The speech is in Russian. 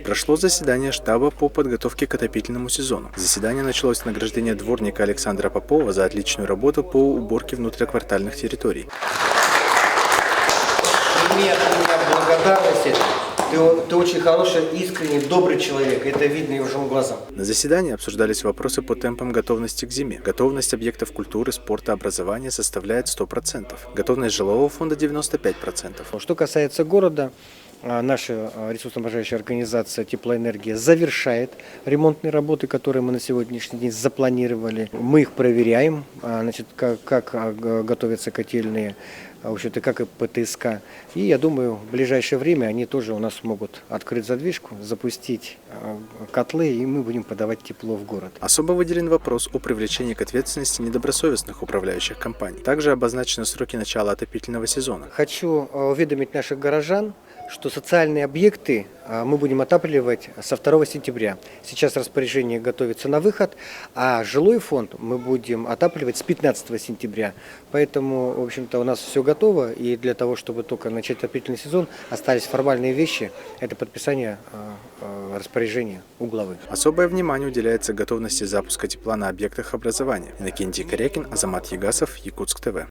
Прошло заседание штаба по подготовке к отопительному сезону. Заседание началось с награждения дворника Александра Попова за отличную работу по уборке внутриквартальных территорий. Прими от меня благодарности. Ты очень хороший, искренний, добрый человек. Это видно его глазам. На заседании обсуждались вопросы по темпам готовности к зиме. Готовность объектов культуры, спорта, образования составляет 100%. Готовность жилого фонда 95%. Что касается города, наша ресурсоснабжающая организация «Теплоэнергия» завершает ремонтные работы, которые мы на сегодняшний день запланировали. Мы их проверяем, значит, как готовятся котельные, в общем-то, как и ПТСК. И я думаю, в ближайшее время они тоже у нас могут открыть задвижку, запустить котлы, и мы будем подавать тепло в город. Особо выделен вопрос о привлечении к ответственности недобросовестных управляющих компаний. Также обозначены сроки начала отопительного сезона. Хочу уведомить наших горожан, что социальные объекты мы будем отапливать со 2 сентября. Сейчас распоряжение готовится на выход, а жилой фонд мы будем отапливать с 15 сентября. Поэтому, в общем-то, у нас все готово, и для того, чтобы только начать отопительный сезон, остались формальные вещи. Это подписание распоряжения у главы. Особое внимание уделяется готовности запуска тепла на объектах образования. Иннокентий Корякин, Азамат Ягасов, Якутск ТВ.